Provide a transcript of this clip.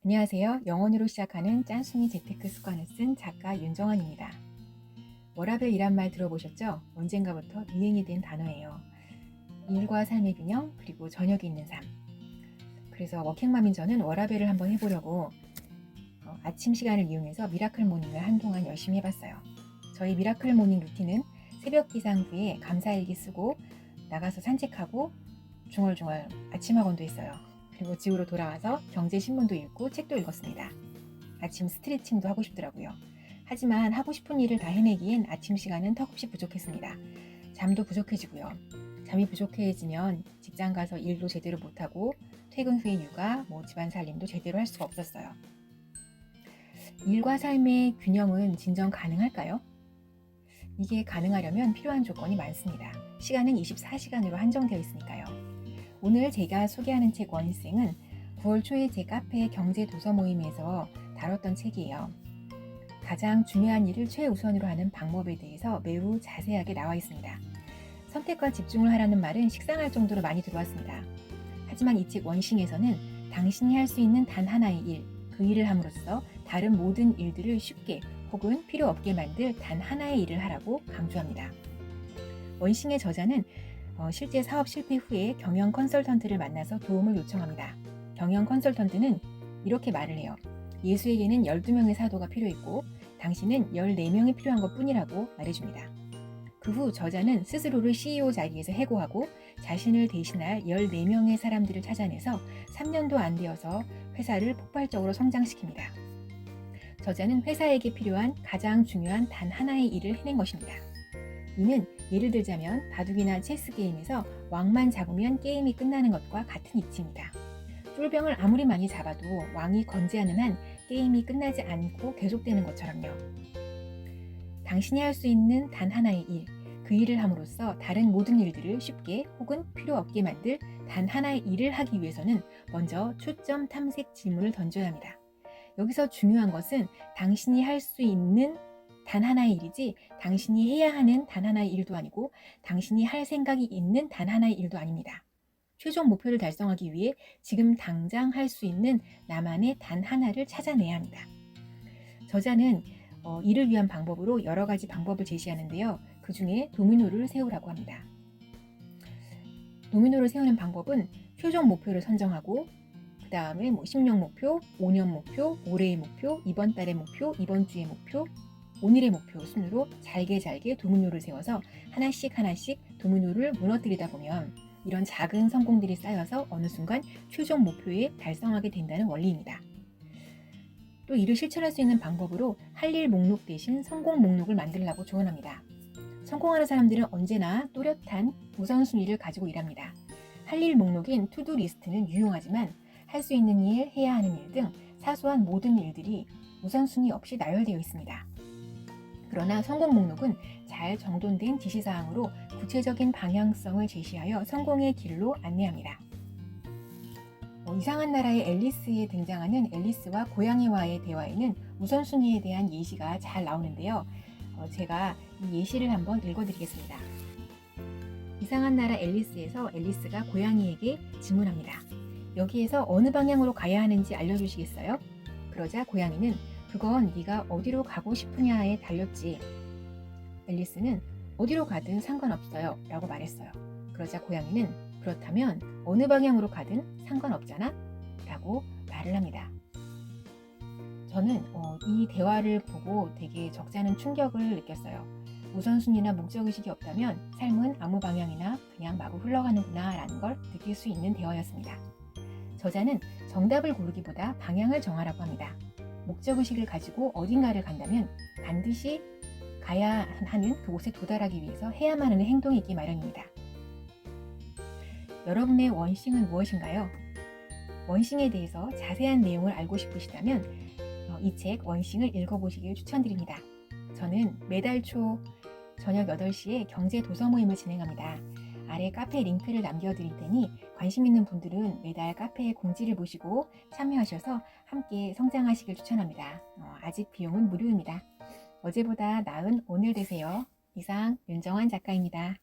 안녕하세요. 영어로 시작하는 짠순이 재테크 습관을 쓴 작가 윤정원입니다. 워라밸이란 말 들어보셨죠? 언젠가부터 유행이 된 단어예요. 일과 삶의 균형, 그리고 저녁이 있는 삶. 그래서 워킹맘인 저는 워라밸을 한번 해보려고 아침 시간을 이용해서 미라클 모닝을 한동안 열심히 해봤어요. 저희 미라클 모닝 루틴은 새벽 기상 후에 감사일기 쓰고 나가서 산책하고 중얼중얼 아침 학원도 했어요. 그리고 집으로 돌아와서 경제신문도 읽고 책도 읽었습니다. 아침 스트레칭도 하고 싶더라고요. 하지만 하고 싶은 일을 다 해내기엔 아침 시간은 턱없이 부족했습니다. 잠도 부족해지고요. 잠이 부족해지면 직장 가서 일도 제대로 못하고 퇴근 후에 육아, 집안 살림도 제대로 할 수가 없었어요. 일과 삶의 균형은 진정 가능할까요? 이게 가능하려면 필요한 조건이 많습니다. 시간은 24시간으로 한정되어 있으니까요. 오늘 제가 소개하는 책 원생은 9월 초에 제 카페 경제 도서 모임에서 다뤘던 책이에요. 가장 중요한 일을 최우선으로 하는 방법에 대해서 매우 자세하게 나와 있습니다. 선택과 집중을 하라는 말은 식상할 정도로 많이 들어왔습니다. 하지만 이 책 원싱에서는 당신이 할 수 있는 단 하나의 일, 그 일을 함으로써 다른 모든 일들을 쉽게 혹은 필요 없게 만들 단 하나의 일을 하라고 강조합니다. 원싱의 저자는 실제 사업 실패 후에 경영 컨설턴트를 만나서 도움을 요청합니다. 경영 컨설턴트는 이렇게 말을 해요. 예수에게는 12명의 사도가 필요했고 당신은 14명이 필요한 것 뿐이라고 말해줍니다. 그 후 저자는 스스로를 CEO 자리에서 해고하고 자신을 대신할 14명의 사람들을 찾아내서 3년도 안 되어서 회사를 폭발적으로 성장시킵니다. 저자는 회사에게 필요한 가장 중요한 단 하나의 일을 해낸 것입니다. 이는 예를 들자면 바둑이나 체스 게임에서 왕만 잡으면 게임이 끝나는 것과 같은 이치입니다. 쫄병을 아무리 많이 잡아도 왕이 건재하는 한 게임이 끝나지 않고 계속되는 것처럼요. 당신이 할 수 있는 단 하나의 일, 그 일을 함으로써 다른 모든 일들을 쉽게 혹은 필요 없게 만들 단 하나의 일을 하기 위해서는 먼저 초점 탐색 질문을 던져야 합니다. 여기서 중요한 것은 당신이 할 수 있는 단 하나의 일이지 당신이 해야 하는 단 하나의 일도 아니고 당신이 할 생각이 있는 단 하나의 일도 아닙니다. 최종 목표를 달성하기 위해 지금 당장 할 수 있는 나만의 단 하나를 찾아내야 합니다. 저자는 이를 위한 방법으로 여러 가지 방법을 제시하는데요. 그 중에 도미노를 세우라고 합니다. 도미노를 세우는 방법은 최종 목표를 선정하고 그 다음에 10년 목표, 5년 목표, 올해의 목표, 이번 달의 목표, 이번 주의 목표, 오늘의 목표 순으로 잘게 도미노를 세워서 하나씩 도미노를 무너뜨리다 보면 이런 작은 성공들이 쌓여서 어느 순간 최종 목표에 달성하게 된다는 원리입니다. 또 이를 실천할 수 있는 방법으로 할 일 목록 대신 성공 목록을 만들라고 조언합니다. 성공하는 사람들은 언제나 또렷한 우선순위를 가지고 일합니다. 할 일 목록인 투두 리스트는 유용하지만 할 수 있는 일, 해야 하는 일 등 사소한 모든 일들이 우선순위 없이 나열되어 있습니다. 그러나 성공 목록은 잘 정돈된 지시사항으로 구체적인 방향성을 제시하여 성공의 길로 안내합니다. 이상한 나라의 앨리스에 등장하는 앨리스와 고양이와의 대화에는 우선순위에 대한 예시가 잘 나오는데요. 제가 이 예시를 한번 읽어드리겠습니다. 이상한 나라 앨리스에서 앨리스가 고양이에게 질문합니다. 여기에서 어느 방향으로 가야 하는지 알려주시겠어요? 그러자 고양이는 그건 네가 어디로 가고 싶으냐에 달렸지. 앨리스는 어디로 가든 상관없어요 라고 말했어요. 그러자 고양이는 그렇다면 어느 방향으로 가든 상관없잖아 라고 말을 합니다. 저는 이 대화를 보고 되게 적잖은 충격을 느꼈어요. 우선순위나 목적의식이 없다면 삶은 아무 방향이나 그냥 마구 흘러가는구나 라는 걸 느낄 수 있는 대화였습니다. 저자는 정답을 고르기보다 방향을 정하라고 합니다. 목적의식을 가지고 어딘가를 간다면 반드시 가야 하는 그곳에 도달하기 위해서 해야만 하는 행동이 있기 마련입니다. 여러분의 원싱은 무엇인가요? 원싱에 대해서 자세한 내용을 알고 싶으시다면 이 책 원싱을 읽어보시길 추천드립니다. 저는 매달 초 저녁 8시에 경제 도서 모임을 진행합니다. 아래 카페 링크를 남겨드릴 테니 관심 있는 분들은 매달 카페의 공지를 보시고 참여하셔서 함께 성장하시길 추천합니다. 아직 비용은 무료입니다. 어제보다 나은 오늘 되세요. 이상 윤정원 작가입니다.